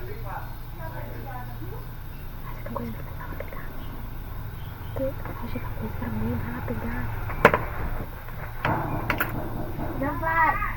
Não aguento pegar. Deixa eu fazer pra mim, vai lá pegar. Já vai.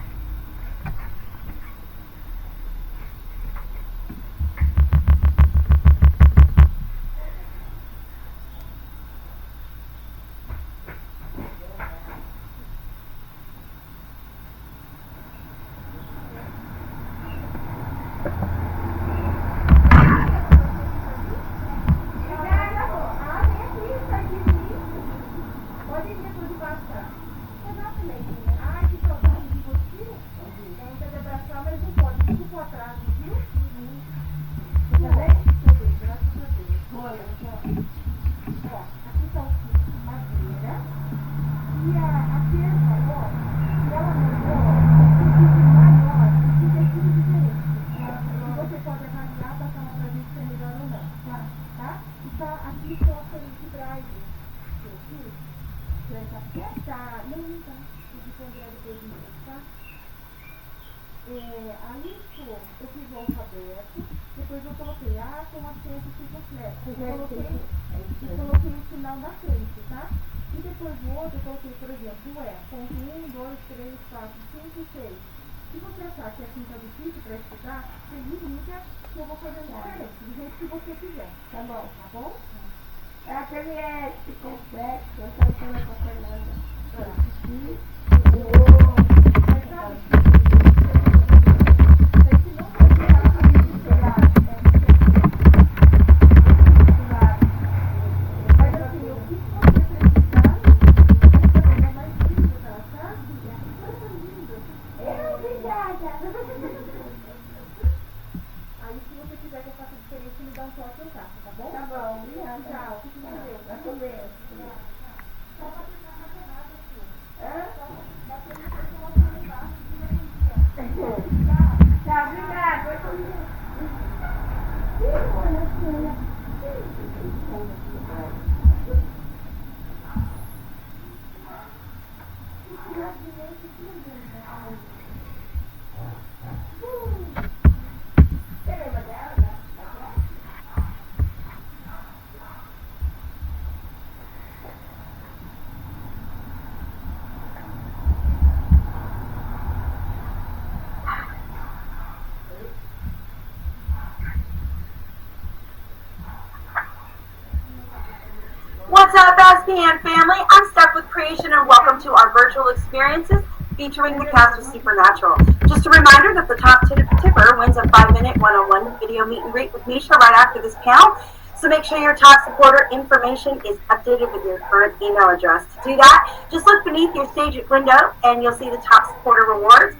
What's up, SPN family? I'm Steph with Creation, and welcome to our virtual experiences featuring the cast of Supernatural. Just a reminder that the top tipper wins a 5-minute one-on-one video meet and greet with Misha right after this panel. So make sure your top supporter information is updated with your current email address. To do that, just look beneath your stage window and you'll see the top supporter rewards.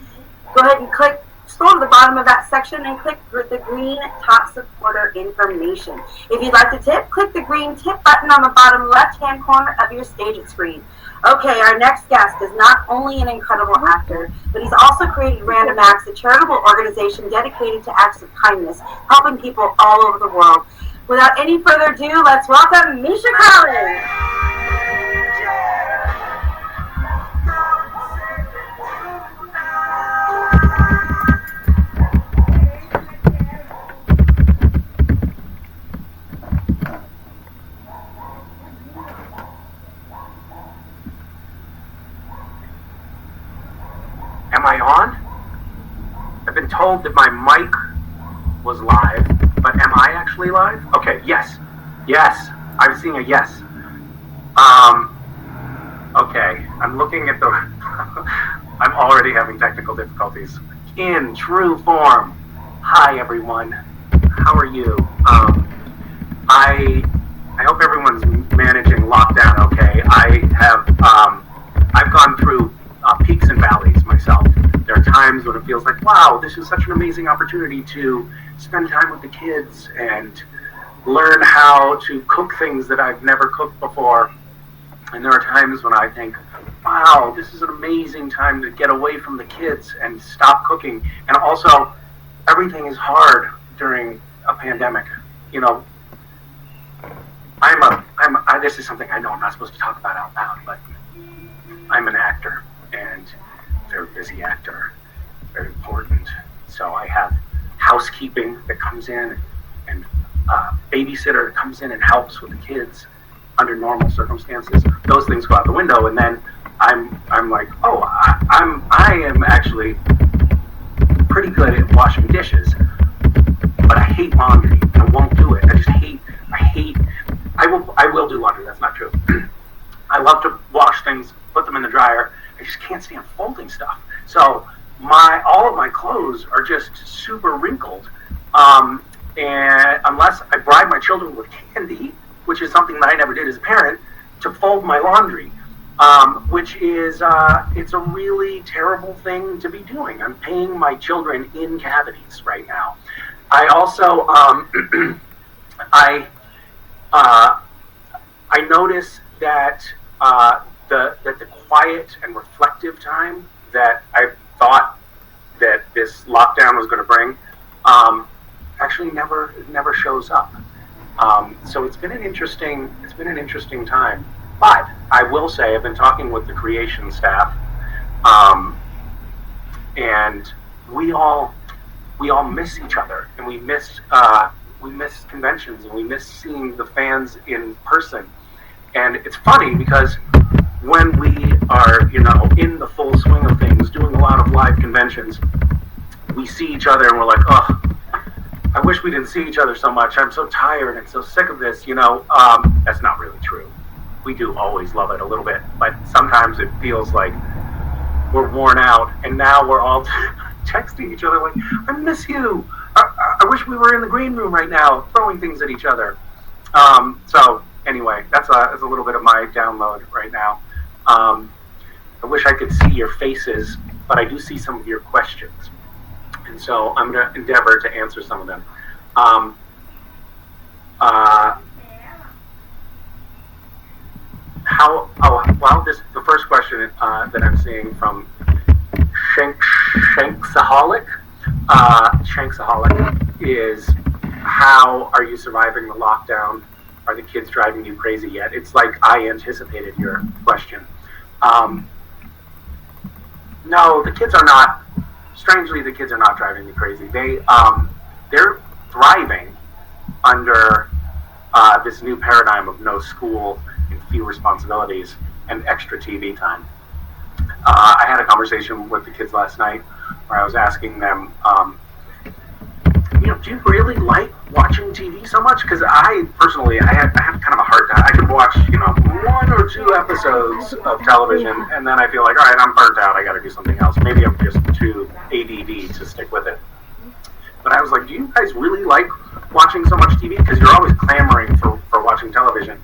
Go ahead and scroll to the bottom of that section and click the green top supporter information. If you'd like to tip, click the green tip button on the bottom left-hand corner of your stage screen. Okay, our next guest is not only an incredible actor, but he's also created Random Acts, a charitable organization dedicated to acts of kindness, helping people all over the world. Without any further ado, let's welcome Misha Collins. Am I on? I've been told that my mic was live, but am I actually live? Okay, yes. Yes. I'm seeing a yes. Okay, I'm looking at the... I'm already having technical difficulties. In true form. Hi, everyone. How are you? I hope everyone's managing lockdown okay. I've gone through peaks and valleys myself. There are times when it feels like, wow, this is such an amazing opportunity to spend time with the kids and learn how to cook things that I've never cooked before. And there are times when I think, wow, this is an amazing time to get away from the kids and stop cooking. And also, everything is hard during a pandemic. You know, this is something I know I'm not supposed to talk about out loud, but I'm an actor, and a very busy actor, very important. So I have housekeeping that comes in, and babysitter that comes in and helps with the kids under normal circumstances. Those things go out the window, and then I'm like, oh, I am actually pretty good at washing dishes, but I hate laundry. I won't do it. I will do laundry. That's not true. I love to wash things, put them in the dryer. I just can't stand folding stuff. So all of my clothes are just super wrinkled. And unless I bribe my children with candy, which is something that I never did as a parent, to fold my laundry, which is it's a really terrible thing to be doing. I'm paying my children in cavities right now. I also I notice that the quiet and reflective time that I thought that this lockdown was going to bring actually never shows up. So it's been an interesting time. But I will say I've been talking with the creation staff, and we all miss each other, and we miss conventions, and we miss seeing the fans in person. And it's funny because when we are, in the full swing of things, doing a lot of live conventions, we see each other and we're like, oh, I wish we didn't see each other so much. I'm so tired and so sick of this, That's not really true. We do always love it a little bit, but sometimes it feels like we're worn out, and now we're all texting each other like, I miss you. I wish we were in the green room right now throwing things at each other. So anyway, that's a little bit of my download right now. I wish I could see your faces, but I do see some of your questions. And so I'm going to endeavor to answer some of them. The first question that I'm seeing from Shanksaholic is, how are you surviving the lockdown? Are the kids driving you crazy yet? It's like I anticipated your question. No, the kids are not. Strangely, the kids are not driving me crazy. They're thriving under this new paradigm of no school and few responsibilities and extra TV time. I had a conversation with the kids last night where I was asking them, do you really like watching TV so much? Because I personally, I have kind of a hard time. I can watch, 1 or 2 episodes of television, and then I feel like, all right, I'm burnt out. I got to do something else. Maybe I'm just too ADD to stick with it. But I was like, do you guys really like watching so much TV? Because you're always clamoring for watching television.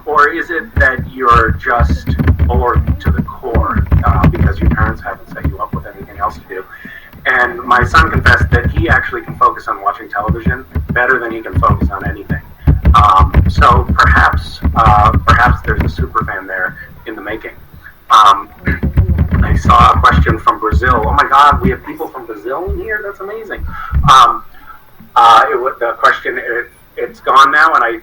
Or is it that you're just bored to the core because your parents haven't set you up with anything else to do? And my son confessed that he actually can focus on watching television better than he can focus on anything. So perhaps there's a super fan there in the making. I saw a question from Brazil. Oh my God, we have people from Brazil in here? That's amazing. The question, it's gone now, and I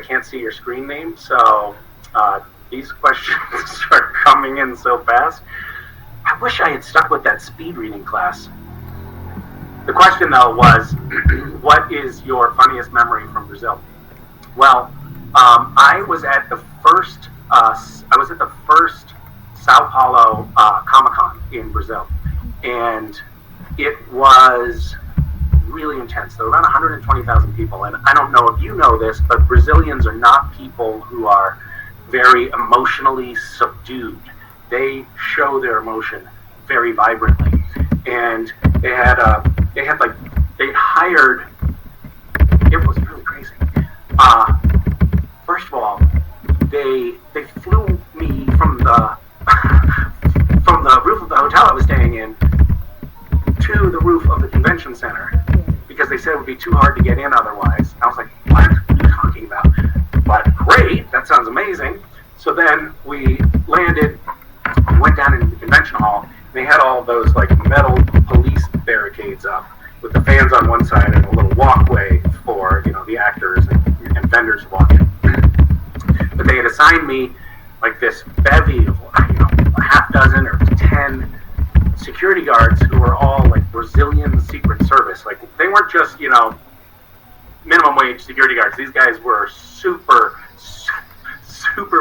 can't see your screen name. So these questions are coming in so fast. I wish I had stuck with that speed reading class. The question, though, was, what is your funniest memory from Brazil? Well, I was at the first Sao Paulo Comic-Con in Brazil, and it was really intense. There were around 120,000 people, and I don't know if you know this, but Brazilians are not people who are very emotionally subdued. They show their emotion very vibrantly, and they hired. It was really crazy. First of all, they flew me from the roof of the hotel I was staying in to the roof of the convention center because they said it would be too hard to get in otherwise. I was like, what are you talking about? But great, that sounds amazing. So then we landed, went down into the convention hall. They had all those like metal police barricades up with the fans on one side and a little walkway for the actors and vendors to walk in. But they had assigned me like this bevy of a half dozen or 10 security guards who were all like Brazilian Secret Service. Like they weren't just, minimum wage security guards. These guys were super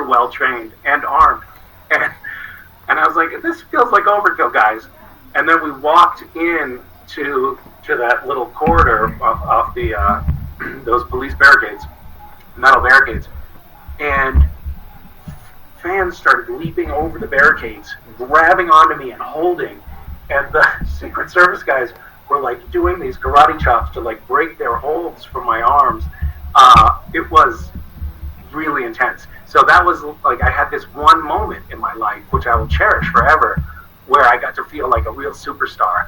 well trained and armed. And I was like, this feels like overkill, guys. And then we walked in to that little corridor off the those police barricades, metal barricades, and fans started leaping over the barricades, grabbing onto me and holding. And the Secret Service guys were like doing these karate chops to like break their holds from my arms. It was really intense. So that was like, I had this one moment in my life, which I will cherish forever, where I got to feel like a real superstar.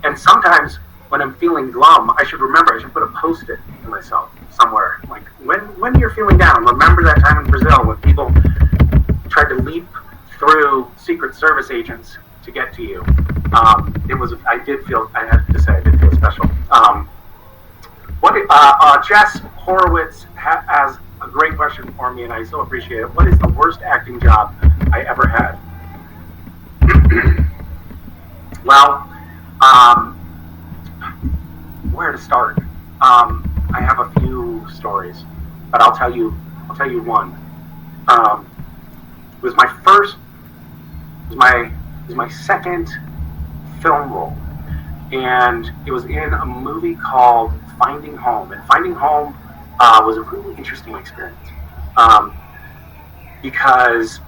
And sometimes when I'm feeling glum, I should put a post-it to myself somewhere. Like when you're feeling down, remember that time in Brazil when people tried to leap through Secret Service agents to get to you. I have to say, I did feel special. Jess Horowitz has a great question for me, and I so appreciate it. What is the worst acting job I ever had? Well, where to start? I have a few stories, but I'll tell you one. It was my second film role, and it was in a movie called Finding Home. And Finding Home was a really interesting experience because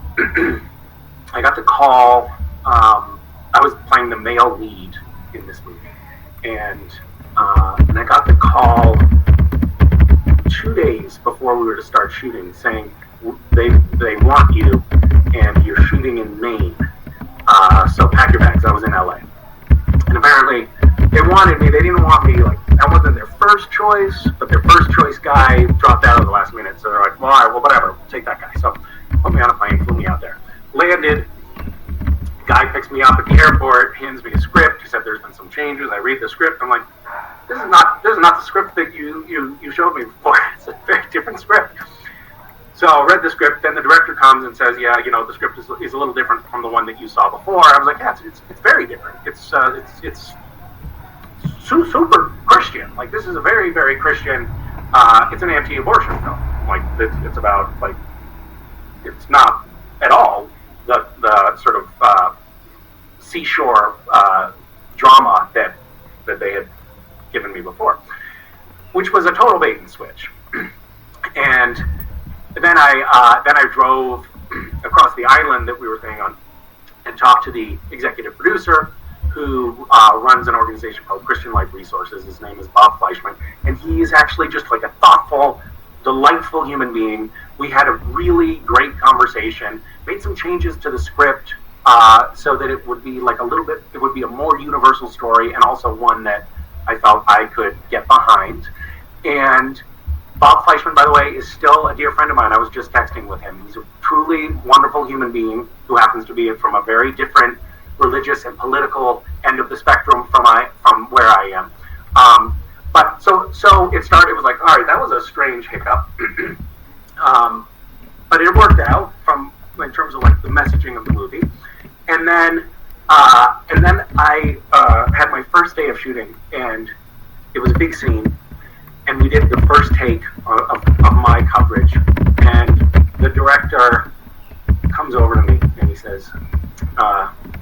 I got the call. I was playing the male lead in this movie, and I got the call 2 days before we were to start shooting, saying they want you, and you're shooting in Maine. So pack your bags. I was in LA, and apparently they wanted me. They didn't want me, like, that wasn't their first choice, but their first choice guy dropped out at the last minute. So they're like, well, all right, well, whatever, we'll take that guy. So put me on a plane, flew me out there. Landed. Guy picks me up at the airport, hands me a script. He said there's been some changes. I read the script. I'm like, this is not the script that you showed me before. It's a very different script. So I read the script, then the director comes and says, yeah, the script is a little different from the one that you saw before. I was like, yeah, it's very different. It's super Christian. Like, this is a very, very Christian, it's an anti-abortion film. Like, it's about, like, it's not at all the sort of seashore drama that they had given me before, which was a total bait and switch. And then I drove across the island that we were staying on and talked to the executive producer, who runs an organization called Christian Life Resources. His name is Bob Fleischman, and he is actually just like a thoughtful, delightful human being. We had a really great conversation, made some changes to the script so that it would be like it would be a more universal story, and also one that I felt I could get behind. And Bob Fleischman, by the way, is still a dear friend of mine. I was just texting with him. He's a truly wonderful human being who happens to be from a very different religious and political end of the spectrum from where I am. But so it started. It was like, all right, that was a strange hiccup, but it worked out in terms of like the messaging of the movie. And then I had my first day of shooting, and it was a big scene. And we did the first take of my coverage, and the director comes over to me and he says,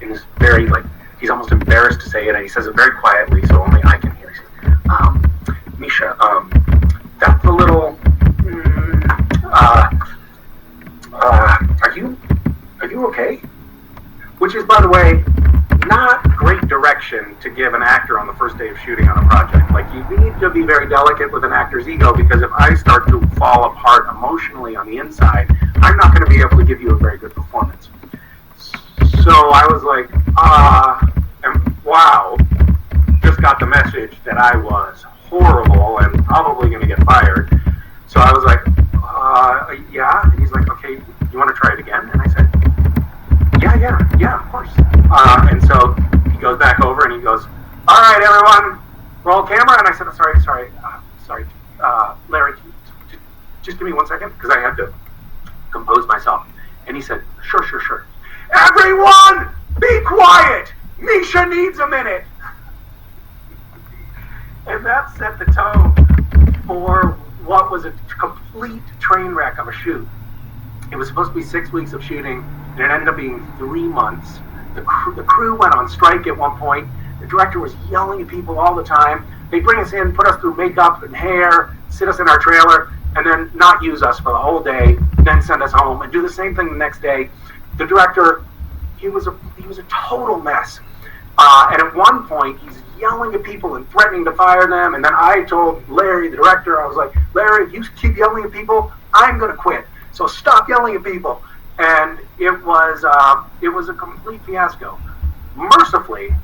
in this very, like, he's almost embarrassed to say it, and he says it very quietly so only I can hear. He says, Misha, that's a little, are you okay? Which is, by the way, not great direction to give an actor on the first day of shooting on a project. Like, you need to be very delicate with an actor's ego, because if I start to fall apart emotionally on the inside, I'm not going to be able to give you a very good performance. So I was like, and wow, just got the message that I was horrible and probably going to get fired. So I was like, yeah. And he's like, okay, you want to try it again? And I said, yeah, of course. And so he goes back over and he goes, all right, everyone, roll camera. And I said, sorry, Larry, just give me 1 second, because I had to compose myself. And he said, sure. Everyone, be quiet! Misha needs a minute. And that set the tone for what was a complete train wreck of a shoot. It was supposed to be 6 weeks of shooting, and it ended up being 3 months. The crew went on strike at one point. The director was yelling at people all the time. They'd bring us in, put us through makeup and hair, sit us in our trailer, and then not use us for the whole day, then send us home and do the same thing the next day. The director, he was a total mess. And at one point, he's yelling at people and threatening to fire them. And then I told Larry, the director, I was like, Larry, if you keep yelling at people, I'm going to quit. So stop yelling at people. And it was a complete fiasco. Mercifully,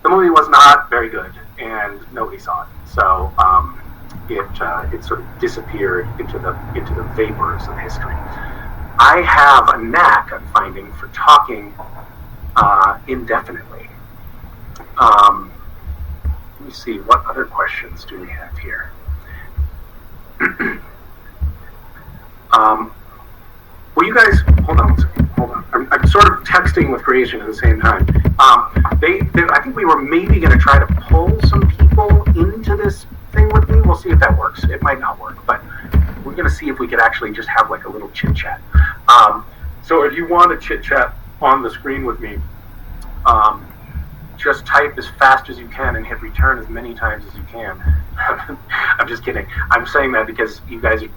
the movie was not very good, and nobody saw it. So it sort of disappeared into the vapors of history. I have a knack, I'm finding, for talking indefinitely. Let me see, what other questions do we have here? Well, you guys, hold on. I'm sort of texting with creation at the same time. I think we were maybe going to try to pull some people into this thing with me. We'll see if that works. It might not work, but we're going to see if we could actually just have like a little chit chat. So if you want to chit chat on the screen with me, just type as fast as you can and hit return as many times as you can. I'm just kidding. I'm saying that because you guys are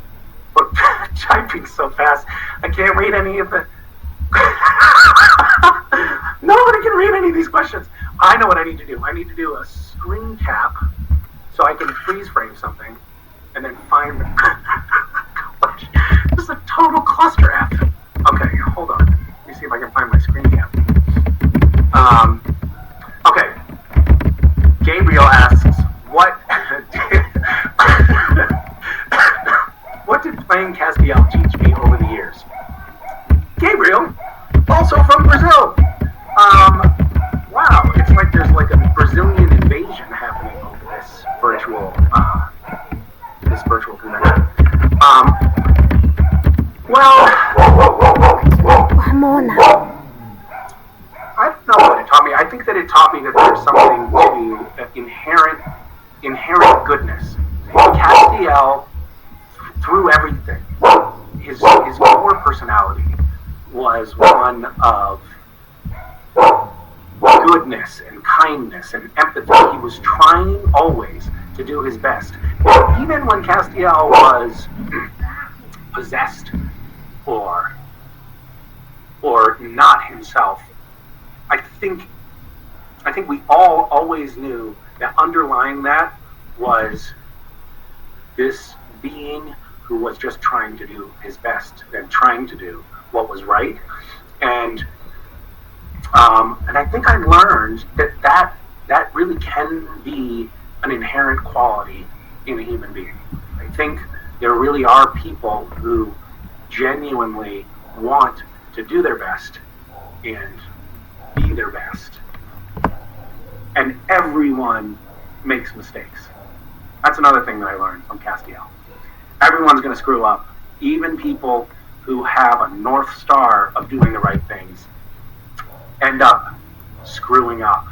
typing so fast. I can't read any of the... Nobody can read any of these questions. I know what I need to do. I need to do a screen cap so I can freeze frame something and then find the... This is a total cluster F. Okay, hold on. Let me see if I can find my screen cap. Okay. Gabriel asks, what did playing Castiel teach me over the years? Gabriel, also from Brazil. Wow, it's like there's like a Brazilian invasion happening over this virtual connection. Come on now. I don't know what it taught me. I think that it taught me that there's something to inherent goodness. Castiel, through everything, his core personality was one of goodness and kindness and empathy. He was trying always to do his best. And even when Castiel was possessed or not himself, I think we all always knew that underlying that was this being who was just trying to do his best and trying to do what was right. And I think I learned that really can be an inherent quality in a human being. I think there really are people who genuinely want to do their best and be their best. And everyone makes mistakes. That's another thing that I learned from Castiel. Everyone's going to screw up. Even people who have a North Star of doing the right things end up screwing up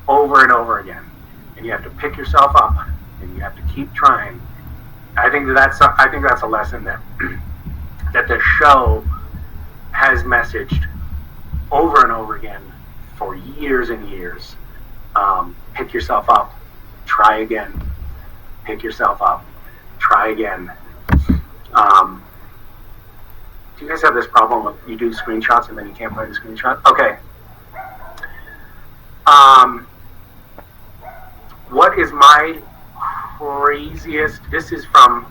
over and over again. And you have to pick yourself up and you have to keep trying. I think that's a lesson that the show has messaged over and over again for years and years. Pick yourself up, try again. Pick yourself up, try again. Do you guys have this problem of you do screenshots and then you can't find the screenshot? Okay. What is my craziest? This is from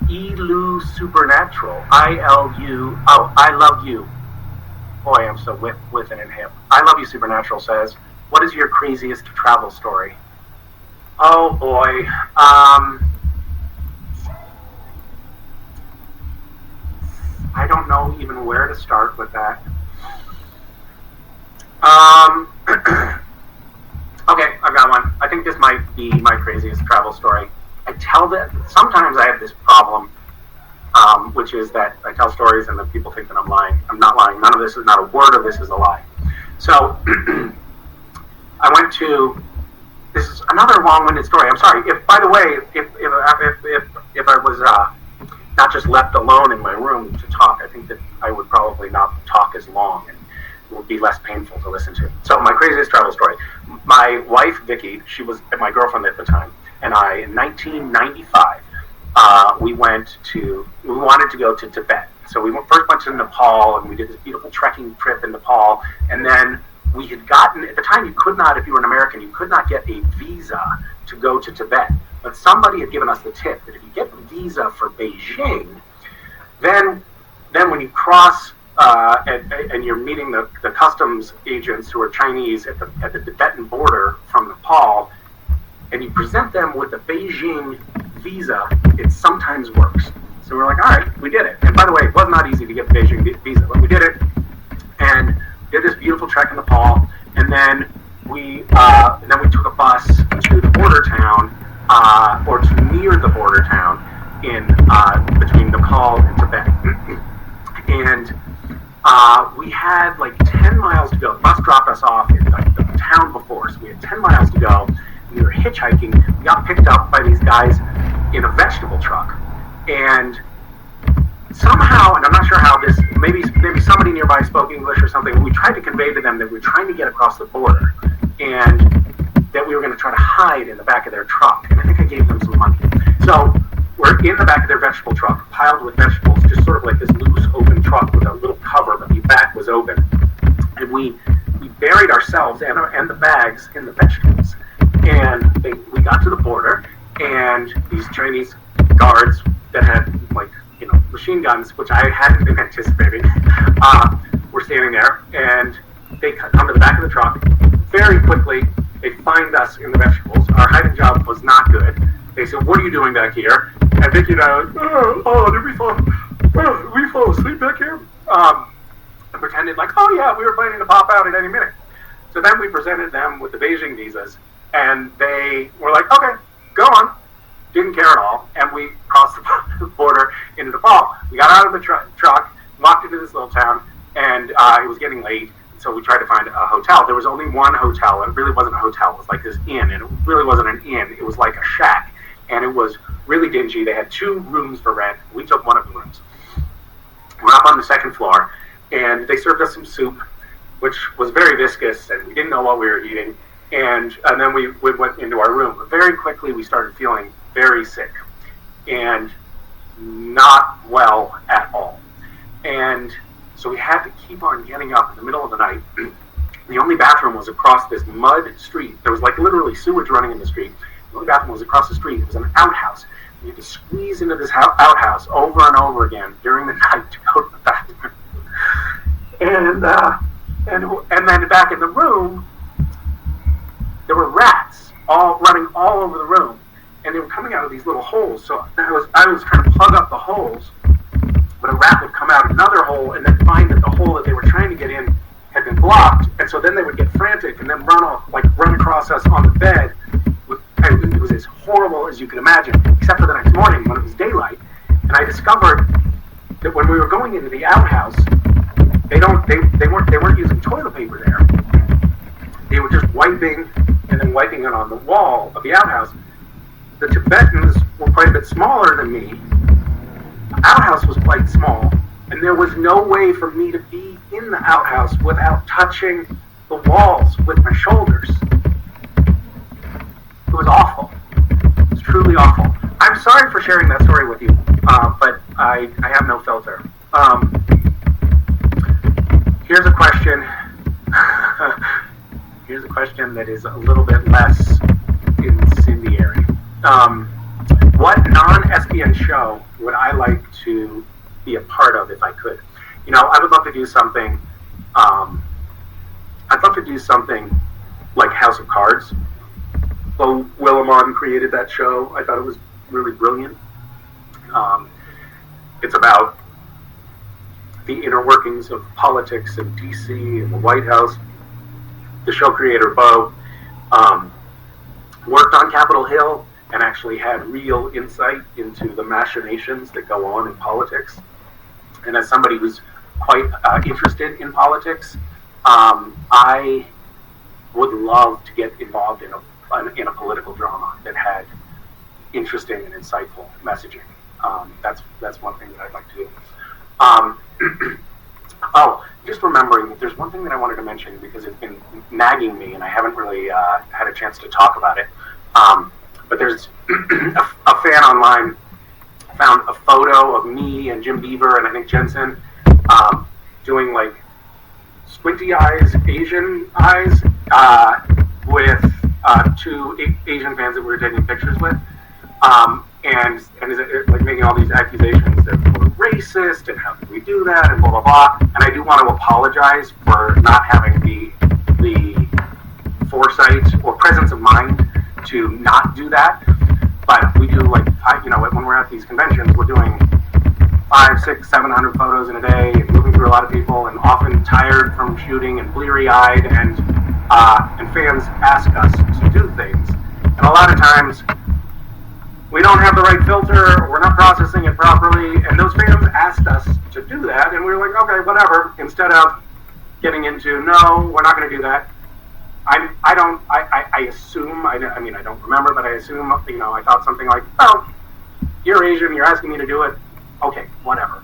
Ilu Supernatural. ILU. Oh, I love you. Boy, I'm so with it and hip. I love you, Supernatural says. What is your craziest travel story? Oh boy. I don't know even where to start with that. Okay, I've got one. I think this might be my craziest travel story. Sometimes I have this problem, which is that I tell stories and then people think that I'm lying. I'm not lying. Not a word of this is a lie. So, I went to. This is another long-winded story. I'm sorry. If, by the way, if I was not just left alone in my room to talk, I think that I would probably not talk as long and it would be less painful to listen to. So my craziest travel story. My wife, Vicky, she was my girlfriend at the time, and I, in 1995, we wanted to go to Tibet. So we first went to Nepal, and we did this beautiful trekking trip in Nepal, and then we had gotten, at the time you could not, if you were an American, you could not get a visa to go to Tibet. But somebody had given us the tip that if you get a visa for Beijing, then when you cross and you're meeting the customs agents who are Chinese at the Tibetan border from Nepal, and you present them with a Beijing visa, it sometimes works. So we're like, all right, we did it. And by the way, it was not easy to get the Beijing visa, but we did it. And did this beautiful trek in Nepal, and then we took a bus to the border town, or to near the border town in between Nepal and Tibet. And we had like 10 miles to go. The bus dropped us off in like the town before, so we had 10 miles to go. We were hitchhiking. We got picked up by these guys in a vegetable truck, and somehow, and I'm not sure how this, maybe somebody nearby spoke English or something, we tried to convey to them that we were trying to get across the border and that we were going to try to hide in the back of their truck. And I think I gave them some money. So we're in the back of their vegetable truck, piled with vegetables, just sort of like this loose, open truck with a little cover, but the back was open. And we buried ourselves and the bags in the vegetables. And we got to the border, and these Chinese guards that had, like, machine guns, which I hadn't been anticipating, were standing there, and they come to the back of the truck. Very quickly, they find us in the vegetables. Our hiding job was not good. They said, "What are you doing back here?" And Vicky and I were like, did we fall asleep back here? And pretended like, oh yeah, we were planning to pop out at any minute. So then we presented them with the Beijing visas, and they were like, okay, go on. Didn't care at all, and we crossed the border into Nepal. We got out of the truck, walked into this little town, and it was getting late, so we tried to find a hotel. There was only one hotel, and it really wasn't a hotel. It was like this inn, and it really wasn't an inn. It was like a shack, and it was really dingy. They had 2 rooms for rent. We took one of the rooms. We're up on the 2nd floor, and they served us some soup, which was very viscous, and we didn't know what we were eating. And then we went into our room. But very quickly, we started feeling very sick and not well at all. And so we had to keep on getting up in the middle of the night. The only bathroom was across this mud street. There was like literally sewage running in the street. The only bathroom was across the street. It was an outhouse. We had to squeeze into this outhouse over and over again during the night to go to the bathroom. And then back in the room, there were rats running all over the room, and they were coming out of these little holes. So I was trying to plug up the holes, but a rat would come out another hole and then find that the hole that they were trying to get in had been blocked, and so then they would get frantic and then run across us on the bed. And it was as horrible as you could imagine, except for the next morning when it was daylight. And I discovered that when we were going into the outhouse, they weren't using toilet paper there. They were just wiping and then wiping it on the wall of the outhouse. The Tibetans were quite a bit smaller than me. The outhouse was quite small, and there was no way for me to be in the outhouse without touching the walls with my shoulders. It was awful. It was truly awful. I'm sorry for sharing that story with you, but I have no filter. Here's a question. Here's a question that is a little bit less incendiary. What non-SBN show would I like to be a part of if I could? I would love to do something. I'd love to do something like House of Cards. So Willimon created that show. I thought it was really brilliant. It's about the inner workings of politics in DC and the White House. The show creator, Bo, worked on Capitol Hill and actually had real insight into the machinations that go on in politics. And as somebody who's quite interested in politics, I would love to get involved in a political drama that had interesting and insightful messaging. That's one thing that I'd like to do. Oh, just remembering that there's one thing that I wanted to mention because it's been nagging me and I haven't really had a chance to talk about it. But there's a fan online found a photo of me and Jim Beaver and I think Jensen doing like squinty eyes, Asian eyes, with two Asian fans that we were taking pictures with. And is it, like making all these accusations that we're racist and how could we do that and blah blah blah. And I do want to apologize for not having the foresight or presence of mind to not do that. But we do like when we're at these conventions, we're doing 500, 600, 700 photos in a day and moving through a lot of people and often tired from shooting and bleary-eyed and fans ask us to do things. And a lot of times we don't have the right filter, we're not processing it properly, and those fans asked us to do that, and we were like, okay, whatever, instead of getting into, no, we're not going to do that. I assume, I don't remember, but I assume, I thought something like, oh, you're Asian, you're asking me to do it, okay, whatever.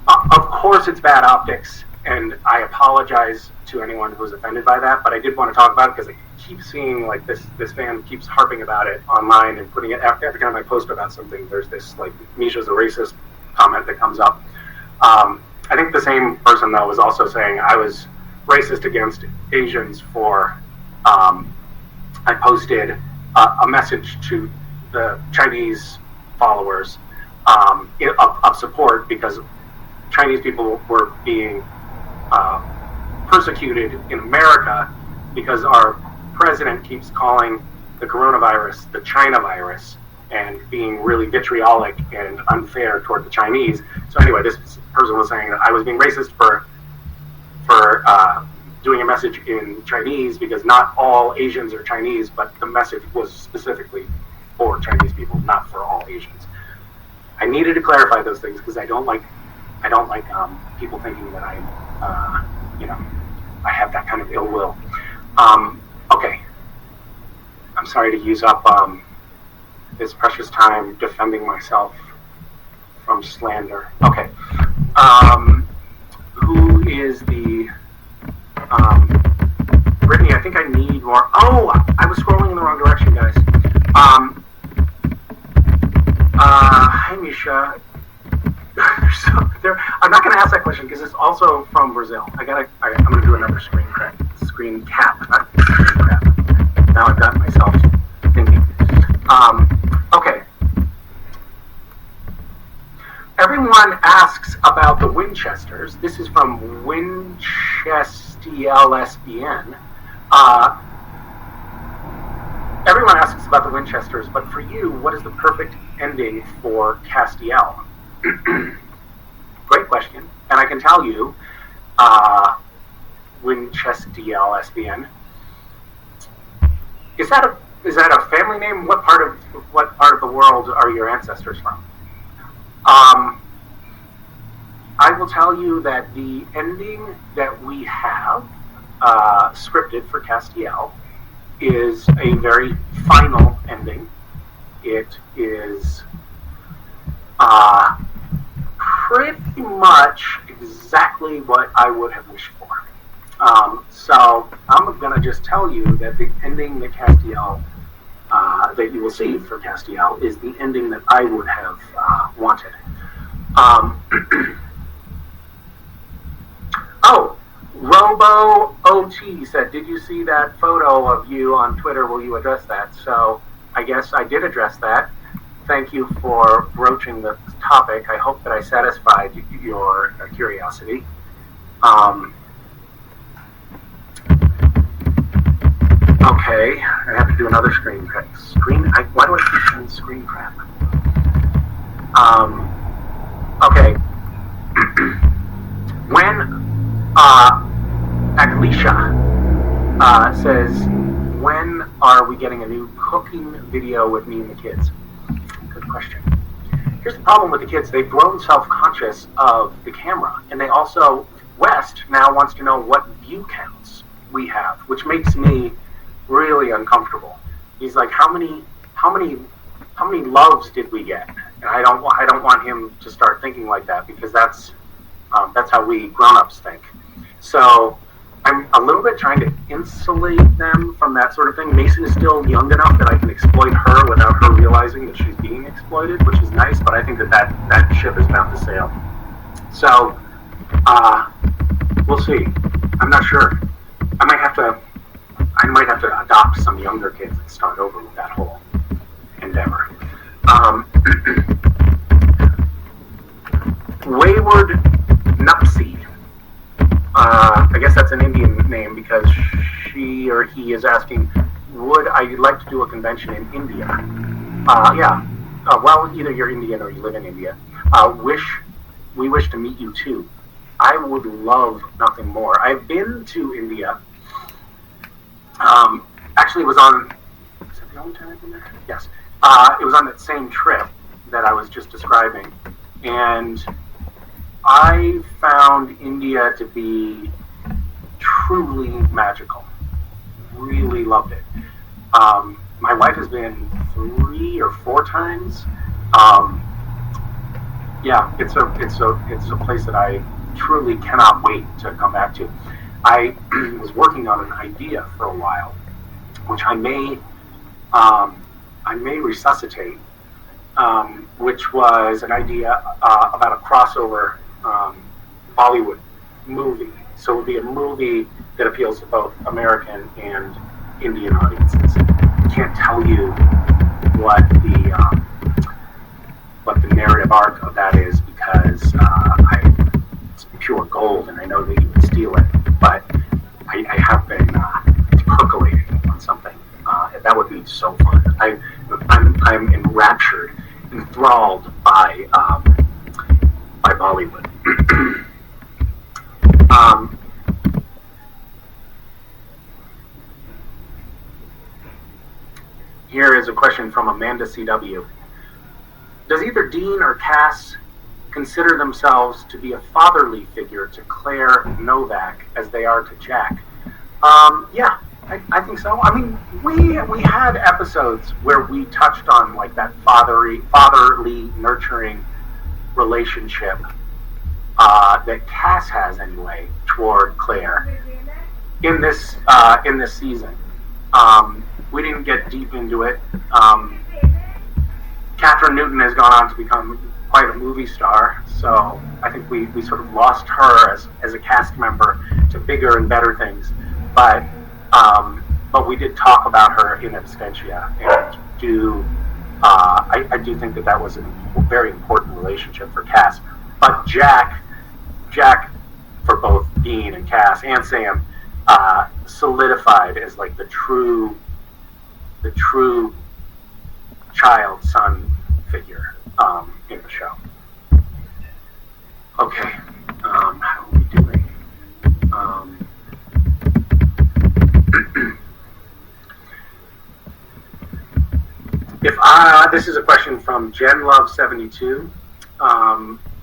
Of course it's bad optics, and I apologize to anyone who was offended by that, but I did want to talk about it because I keep seeing like this fan keeps harping about it online and putting it every time I post about something. There's this like Misha's a racist comment that comes up. I think the same person though was also saying I was racist against Asians for I posted a message to the Chinese followers of support because Chinese people were being persecuted in America because our president keeps calling the coronavirus the China virus and being really vitriolic and unfair toward the Chinese. So anyway, this person was saying that I was being racist for doing a message in Chinese because not all Asians are Chinese, but the message was specifically for Chinese people, not for all Asians. I needed to clarify those things because I don't like people thinking that I have that kind of ill will. Okay. I'm sorry to use up this precious time defending myself from slander. Okay. Who is the... Brittany, I think I need more... Oh! I was scrolling in the wrong direction, guys. Hi, Misha. I'm not going to ask that question because it's also from Brazil. I'm going to do another screen cap, not screen cap. Now I've got myself thinking. Okay. Everyone asks about the Winchesters. This is from Winchester-LSBN. Everyone asks about the Winchesters, but for you, what is the perfect ending for Castiel? Great question. And I can tell you, Winchester-LSBN. Is that a family name? What part of the world are your ancestors from? I will tell you that the ending that we have scripted for Castiel is a very final ending. It is pretty much exactly what I would have wished for. So I'm going to just tell you that the ending that Castiel, that you will see for Castiel, is the ending that I would have wanted. Oh, Robo OT said, did you see that photo of you on Twitter? Will you address that? So I guess I did address that. Thank you for broaching the topic. I hope that I satisfied your curiosity. Okay, I have to do another screen crap. Why do I keep doing screen crap? Okay. When Aklisha says, when are we getting a new cooking video with me and the kids? Good question. Here's the problem with the kids. They've grown self-conscious of the camera. And they also, West now wants to know what view counts we have, which makes me really uncomfortable. He's like, how many loves did we get? And I don't want him to start thinking like that, because that's how we grown-ups think. So I'm a little bit trying to insulate them from that sort of thing. Mason is still young enough that I can exploit her without her realizing that she's being exploited, which is nice, but I think that ship is bound to sail. So, we'll see. I'm not sure. I might have to adopt some younger kids and start over with that whole endeavor. Wayward Nupsy. I guess that's an Indian name, because she or he is asking, would I like to do a convention in India? Yeah. Well, either you're Indian or you live in India. We wish to meet you too. I would love nothing more. I've been to India. Actually, it was on. Is that the only time I've been there? Yes. It was on that same trip that I was just describing, and I found India to be truly magical. Really loved it. My wife has been 3 or 4 times. Yeah, it's a place that I truly cannot wait to come back to. I was working on an idea for a while, which I may resuscitate, which was an idea about a crossover Bollywood movie. So it would be a movie that appeals to both American and Indian audiences. I can't tell you what the narrative arc of that is, because it's pure gold, and I know that you would steal it. But I have been percolating on something. That would be so fun. I'm enraptured, enthralled by Bollywood. Here is a question from Amanda CW. Does either Dean or Cass consider themselves to be a fatherly figure to Claire Novak as they are to Jack? Yeah, I think so. I mean, we had episodes where we touched on like that fatherly nurturing relationship that Cass has anyway toward Claire in this season. We didn't get deep into it. Catherine Newton has gone on to become quite a movie star, so I think we sort of lost her as a cast member to bigger and better things. But we did talk about her in absentia, and I do think that was a very important relationship for Cass. But Jack, for both Dean and Cass and Sam, solidified as like the true child-son figure in the show. Okay, how are we doing? This is a question from GenLove72.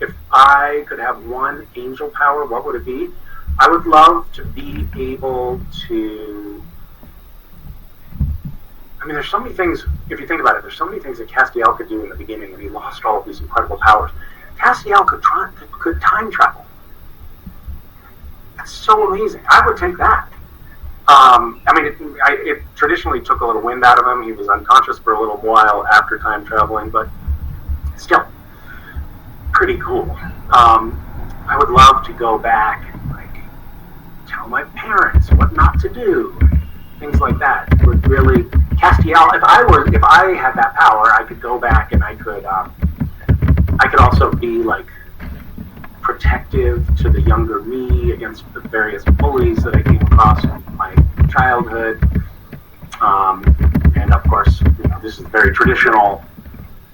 If I could have one angel power, what would it be? I would love to be able to. I mean, there's so many things, if you think about it, there's so many things that Castiel could do in the beginning, and he lost all of these incredible powers. Castiel could time travel. That's so amazing. I would take that. I mean, it traditionally took a little wind out of him. He was unconscious for a little while after time traveling, but still, pretty cool. I would love to go back and, like, tell my parents what not to do. Things like that would really Castiel. If I had that power, I could go back and I could also be like protective to the younger me against the various bullies that I came across in my childhood. And of course, this is very traditional,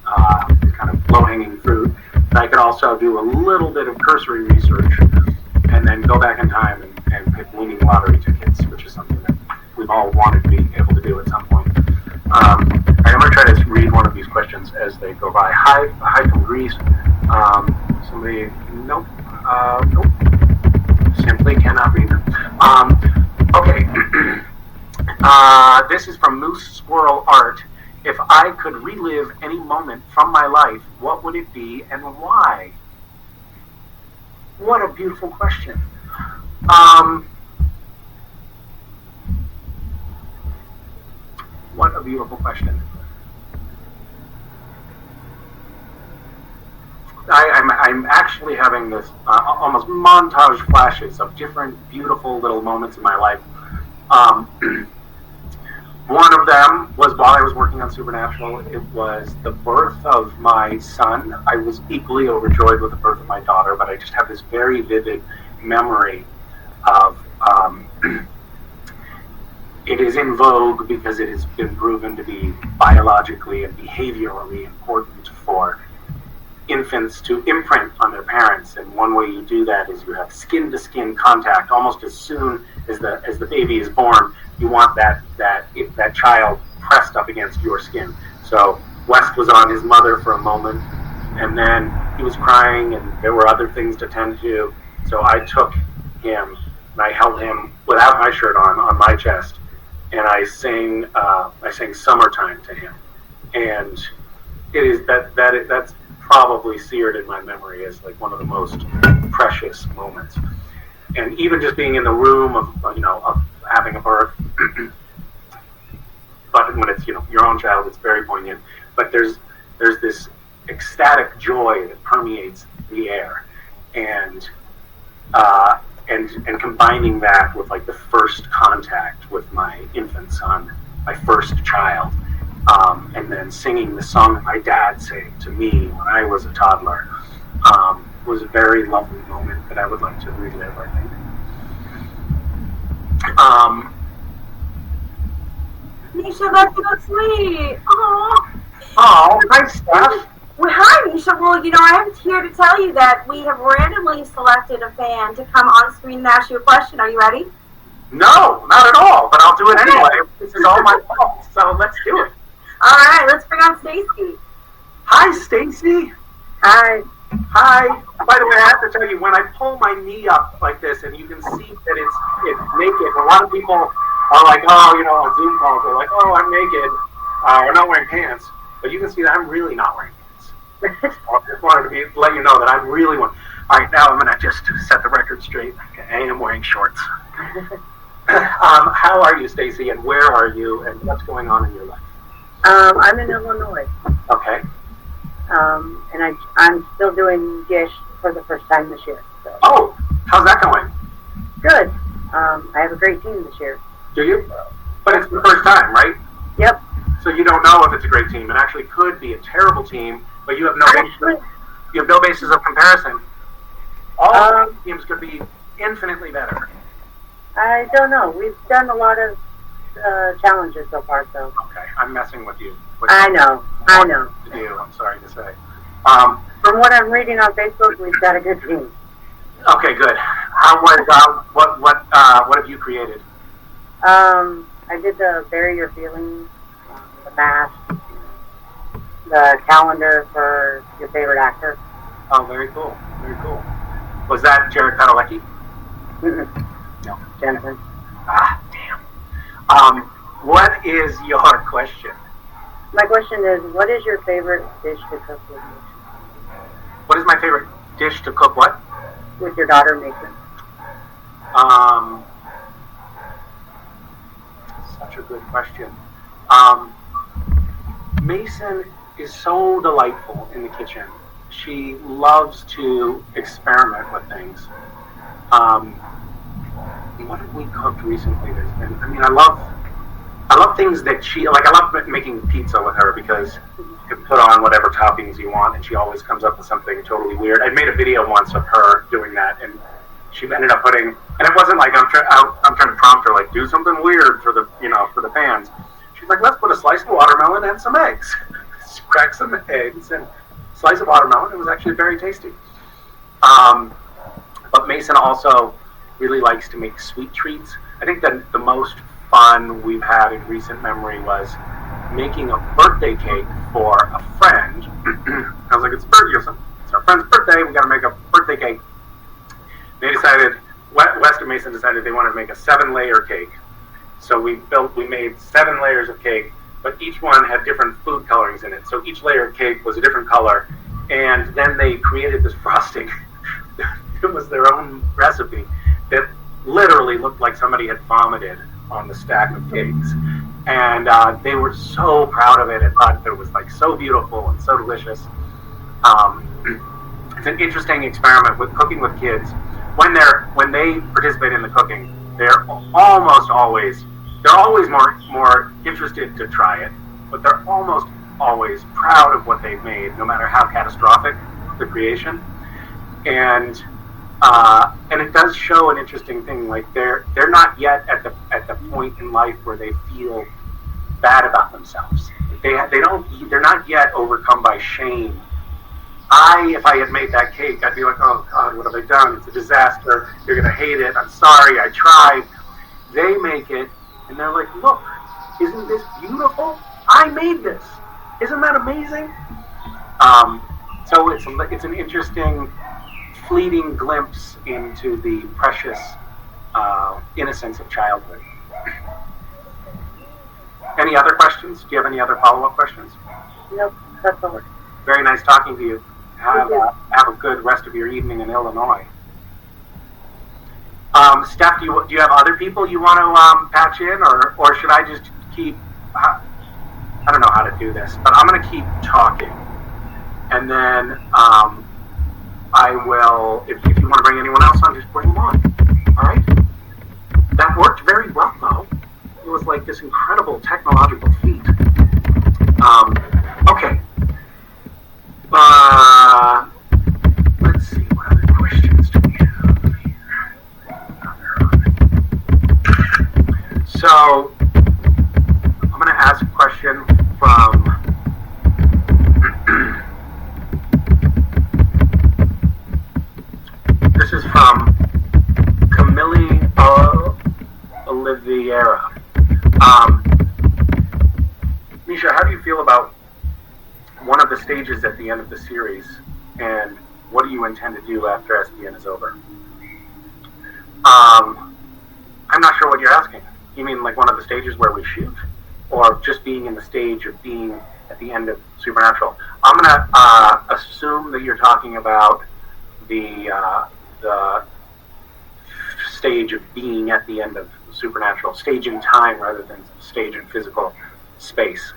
kind of low-hanging fruit. But I could also do a little bit of cursory research and then go back in time and pick winning lottery tickets, which is something that we've all wanted to be able to do at some point. I'm going to try to read one of these questions as they go by. Hi from Greece. Somebody, nope. Simply cannot read them. Okay. This is from Moose Squirrel Art. If I could relive any moment from my life, what would it be and why? What a beautiful question. What a beautiful question. I'm actually having this almost montage flashes of different beautiful little moments in my life. One of them was while I was working on Supernatural. It was the birth of my son. I was equally overjoyed with the birth of my daughter, but I just have this very vivid memory of it is in vogue because it has been proven to be biologically and behaviorally important for infants to imprint on their parents, and one way you do that is you have skin-to-skin contact almost as soon as the baby is born. You want that child pressed up against your skin. So West was on his mother for a moment, and then he was crying, and there were other things to tend to. So I took him and I held him without my shirt on my chest, and I sang "Summertime" to him, and it is that's probably seared in my memory as like one of the most precious moments. And even just being in the room of having a birth, but when it's your own child, it's very poignant. But there's this ecstatic joy that permeates the air, and combining that with like the first contact with my infant son, my first child. And then singing the song that my dad sang to me when I was a toddler was a very lovely moment that I would like to relive, I think. Misha, that's so sweet. Oh, hi, Steph. Well, hi, Misha. Well, I'm here to tell you that we have randomly selected a fan to come on screen and ask you a question. Are you ready? No, not at all, but I'll do it anyway. This is all my fault, so let's do it. All right, let's bring on Stacy. Hi, Stacy. Hi. Hi. By the way, I have to tell you, when I pull my knee up like this, and you can see that it's naked, a lot of people are like, on Zoom calls, they're like, oh, I'm naked, or not wearing pants, but you can see that I'm really not wearing pants. I just wanted to let you know that I'm really one. All right, now I'm going to just set the record straight. I am wearing shorts. How are you, Stacy, and where are you, and what's going on in your life? I'm in Illinois. Okay. And I'm still doing Gish for the first time this year. So. Oh, how's that going? Good. I have a great team this year. Do you? But it's the first time, right? Yep. So you don't know if it's a great team. It actually could be a terrible team, but you have no basis of comparison. All teams could be infinitely better. I don't know. We've done a lot of challenges so far, so. Okay, I'm messing with you. I know. To do, I'm sorry to say. From what I'm reading on Facebook, we've got a good team. Okay, good. What have you created? I did the Bury Your Feelings, the mask, the calendar for your favorite actor. Oh, very cool. Very cool. Was that Jared Padalecki? No. Jennifer. Ah, damn. What is your question? My question is, what is your favorite dish to cook with me? What is my favorite dish to cook? What? With your daughter, Mason. Such a good question. Mason is so delightful in the kitchen. She loves to experiment with things. What have we cooked recently? I love things that I love making pizza with her because you can put on whatever toppings you want, and she always comes up with something totally weird. I made a video once of her doing that, and she ended up putting, and it wasn't like I'm trying to prompt her like do something weird for the fans. She's like, let's put a slice of watermelon and some eggs. She cracked some eggs and slice of watermelon. It was actually very tasty. But Mason also really likes to make sweet treats. I think that the most fun we've had in recent memory was making a birthday cake for a friend. I was like, it's our friend's birthday, we gotta make a birthday cake. They decided, West and Mason decided they wanted to make a 7-layer cake. So we made 7 layers of cake, but each one had different food colorings in it. So each layer of cake was a different color, and then they created this frosting. It was their own recipe that literally looked like somebody had vomited on the stack of cakes. And they were so proud of it and thought that it was like so beautiful and so delicious. It's an interesting experiment with cooking with kids. When they participate in the cooking, they're always more interested to try it, but they're almost always proud of what they've made, no matter how catastrophic the creation. And it does show an interesting thing. Like they're not yet at the point in life where they feel bad about themselves. They're not yet overcome by shame. If I had made that cake, I'd be like, oh God, what have I done? It's a disaster. You're gonna hate it. I'm sorry. I tried. They make it, and they're like, look, isn't this beautiful? I made this. Isn't that amazing? So it's an interesting, fleeting glimpse into the precious innocence of childhood. Any other questions? Do you have any other follow-up questions? Nope, that's all. Very nice talking to you. Have a good rest of your evening in Illinois. Steph, do you have other people you want to patch in, or should I just keep? I don't know how to do this, but I'm going to keep talking, and then I will. If you want to bring anyone else on, just bring them on. All right. That worked very well, though. It was like this incredible technological feat. Okay. Let's see, what other questions do we have here? So, I'm going to ask a question from this is from Camille Oliveira. Misha, how do you feel about one of the stages at the end of the series, and what do you intend to do after SPN is over? I'm not sure what you're asking. You mean like one of the stages where we shoot, or just being in the stage of being at the end of Supernatural? I'm gonna assume that you're talking about the stage of being at the end of Supernatural, stage in time rather than stage in physical space.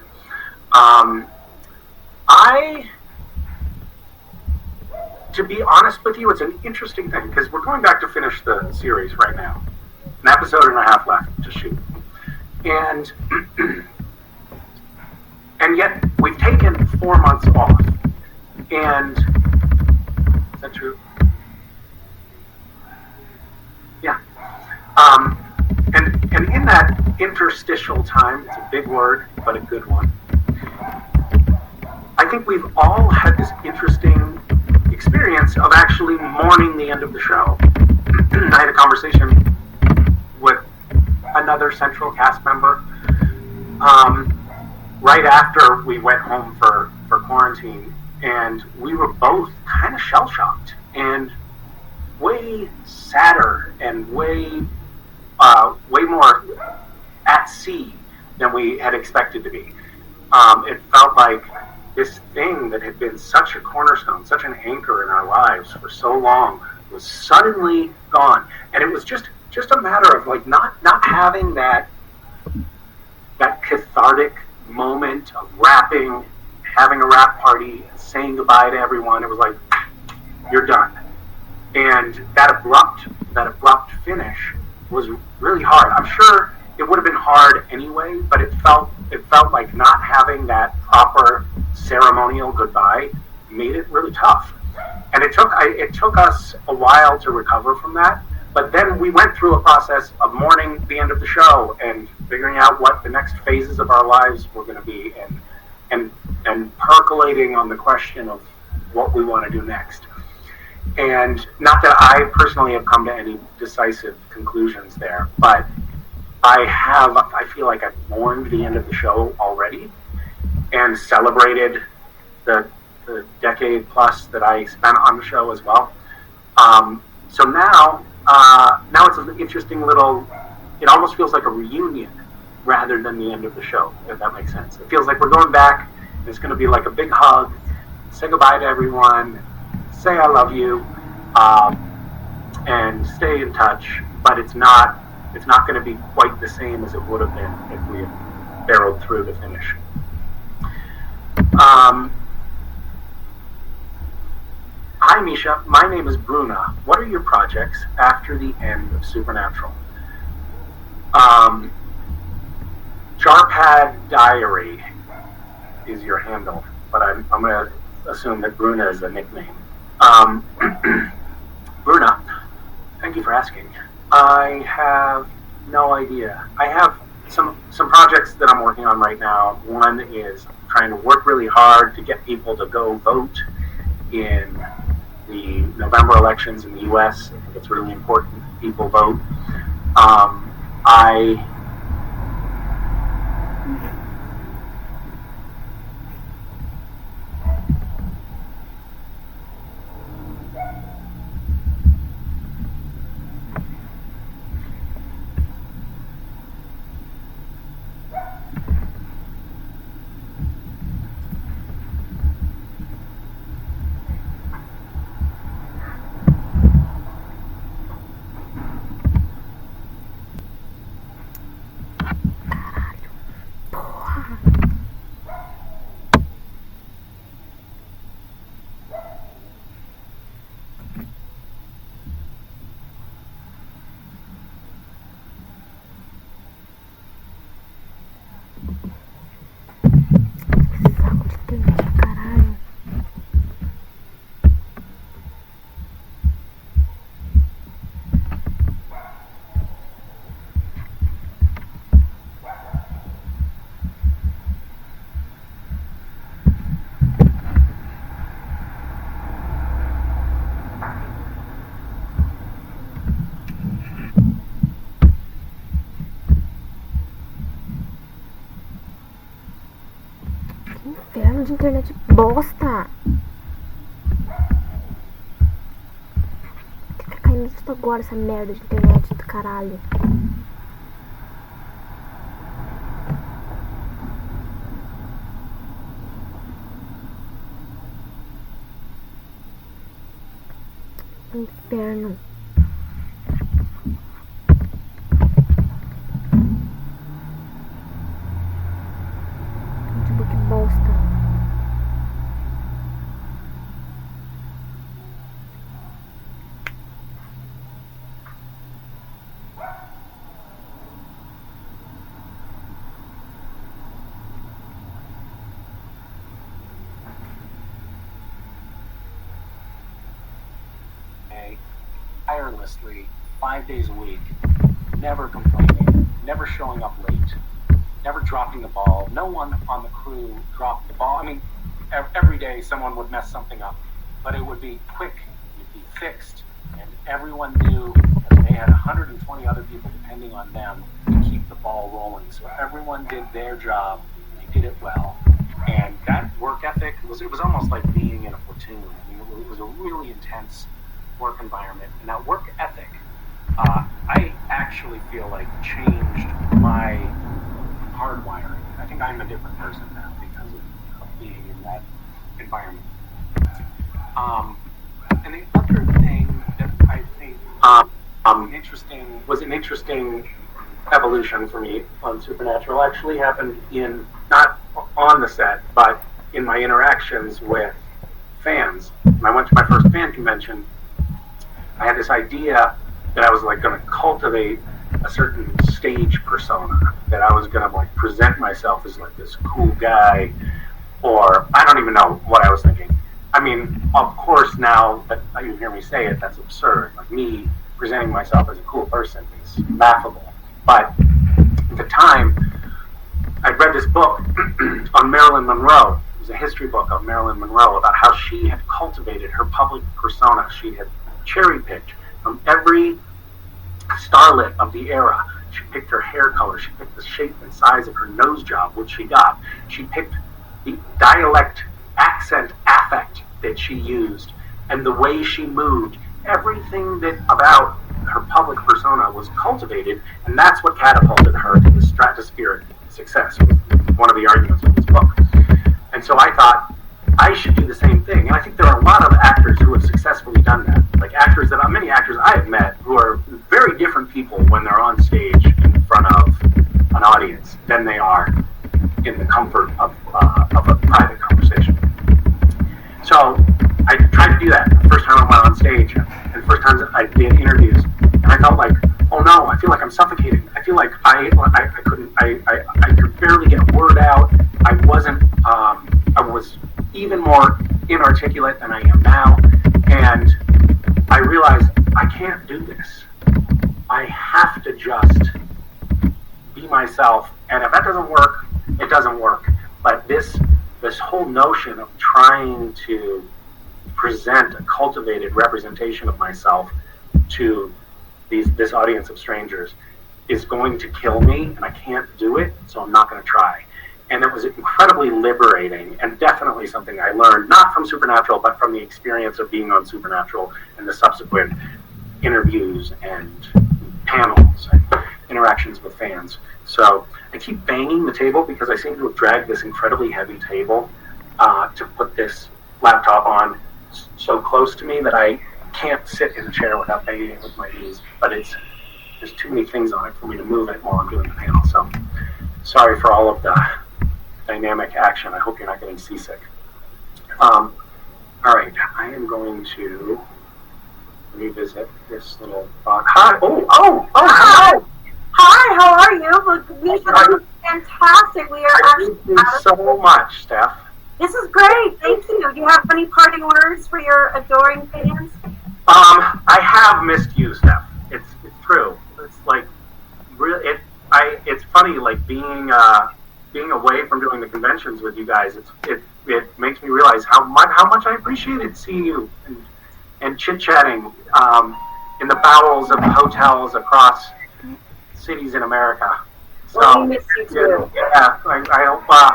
To be honest with you, it's an interesting thing, because we're going back to finish the series right now. An episode and a half left to shoot. And yet, we've taken 4 months off. And, is that true? Yeah. And in that interstitial time, it's a big word, but a good one, I think we've all had this interesting experience of actually mourning the end of the show. I had a conversation with another central cast member right after we went home for quarantine, and we were both kind of shell-shocked and way sadder and way more at sea than we had expected to be. It felt like this thing that had been such a cornerstone, such an anchor in our lives for so long, was suddenly gone. And it was just a matter of like not having that cathartic moment of wrapping, having a wrap party, saying goodbye to everyone. It was like, you're done. And that abrupt finish was really hard. I'm sure it would have been hard anyway, but it felt like not having that proper ceremonial goodbye made it really tough. And it took us a while to recover from that. But then we went through a process of mourning the end of the show and figuring out what the next phases of our lives were going to be, and percolating on the question of what we want to do next. And not that I personally have come to any decisive conclusions there, but I feel like I've mourned the end of the show already and celebrated the decade plus that I spent on the show as well. So now it's an interesting little it almost feels like a reunion rather than the end of the show, if that makes sense. It feels like we're going back. It's going to be like a big hug, say goodbye to everyone, say I love you, and stay in touch. But it's not going to be quite the same as it would have been if we had barreled through the finish. Hi Misha, my name is Bruna. What are your projects after the end of Supernatural? Jarpad Diary is your handle, but I'm going to assume that Bruna is a nickname. Bruna, thank you for asking. I have no idea. I have some projects that I'm working on right now. One is trying to work really hard to get people to go vote in the November elections in the U.S. I think it's really important that people vote. Inferno de internet bosta! Fica caindo justo agora essa merda de internet do caralho. Inferno. Tipo, que bosta. Tirelessly, 5 days a week, never complaining, never showing up late, never dropping the ball. No one on the crew dropped the ball. I mean, every day someone would mess something up, but it would be quick, it'd be fixed, and everyone knew that they had 120 other people depending on them to keep the ball rolling. So everyone did their job, they did it well, and that work ethic it was almost like being in a platoon. I mean, it was a really intense work environment, and that work ethic, I actually feel like changed my hardwiring. I think I'm a different person now because of being in that environment. And the other thing that I think was an interesting evolution for me on Supernatural actually happened in, not on the set, but in my interactions with fans. When I went to my first fan convention, I had this idea that I was like going to cultivate a certain stage persona, that I was going to like present myself as like this cool guy, or I don't even know what I was thinking. I mean, of course, now that you hear me say it, that's absurd. Like, me presenting myself as a cool person is laughable. But at the time, I'd read this book on Marilyn Monroe. It was a history book of Marilyn Monroe about how she had cultivated her public persona. She had cherry-picked from every starlet of the era. She picked her hair color, she picked the shape and size of her nose job, which she got. She picked the dialect, accent, affect that she used, and the way she moved. Everything that about her public persona was cultivated, and that's what catapulted her to the stratospheric success. It was one of the arguments of this book. And so I thought I should do the same thing. And I think there are a lot of actors who have successfully done that. Like many actors I have met who are very different people when they're on stage in front of an audience than they are in the comfort of a private conversation. So I tried to do that the first time I went on stage, and the first times I did interviews, and I felt like, oh no, I feel like I'm suffocating. I feel like I could barely get a word out. I was even more inarticulate than I am now, and I realized I can't do this. I have to just be myself, and if that doesn't work, it doesn't work. But this whole notion of trying to present a cultivated representation of myself to this audience of strangers is going to kill me, and I can't do it, so I'm not going to try. And it was incredibly liberating, and definitely something I learned, not from Supernatural, but from the experience of being on Supernatural and the subsequent interviews and panels and interactions with fans. So I keep banging the table because I seem to have dragged this incredibly heavy table to put this laptop on so close to me that I can't sit in a chair without banging it with my knees. But there's too many things on it for me to move it while I'm doing the panel. So sorry for all of the dynamic action. I hope you're not getting seasick. All right, I am going to revisit this little thought. Hi. Hi. Hi, how are you? Look, Misha, fantastic. We are actually. Thank you so much, Steph. This is great. Thank you. Do you have any parting words for your adoring fans? I have missed you, Steph. It's true. It's like really. It's funny, like being away from doing the conventions with you guys. It makes me realize how much I appreciated seeing you and chit-chatting in the bowels of hotels across cities in America. So, well, we miss you too. Yeah, I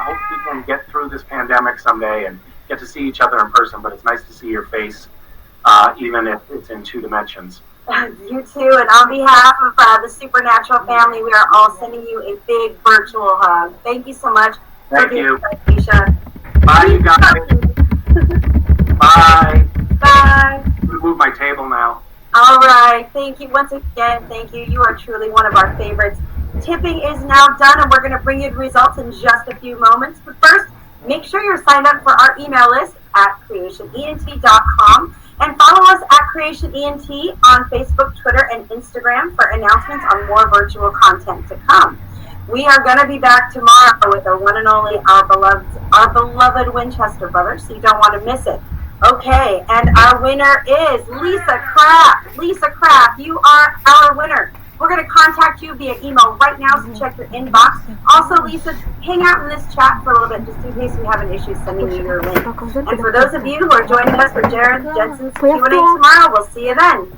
hope we can get through this pandemic someday and get to see each other in person, but it's nice to see your face, even if it's in 2 dimensions. You too, and on behalf of the Supernatural family, we are all sending you a big virtual hug. Thank you so much. Thank you. Misha. Bye, you guys. Bye. Bye. I'm going to move my table now. All right. Thank you once again. Thank you. You are truly one of our favorites. Tipping is now done, and we're going to bring you the results in just a few moments. But first, make sure you're signed up for our email list at creationent.com. And follow us at CreationENT on Facebook, Twitter, and Instagram for announcements on more virtual content to come. We are going to be back tomorrow with the one and only our beloved Winchester brothers, so you don't want to miss it. Okay, and our winner is Lisa Kraft. Lisa Kraft, you are our winner. We're going to contact you via email right now, so check your inbox. Also, Lisa, hang out in this chat for a little bit, just in case we have an issue sending you your link. And for those of you who are joining us for Jared Jensen's Q&A tomorrow, we'll see you then.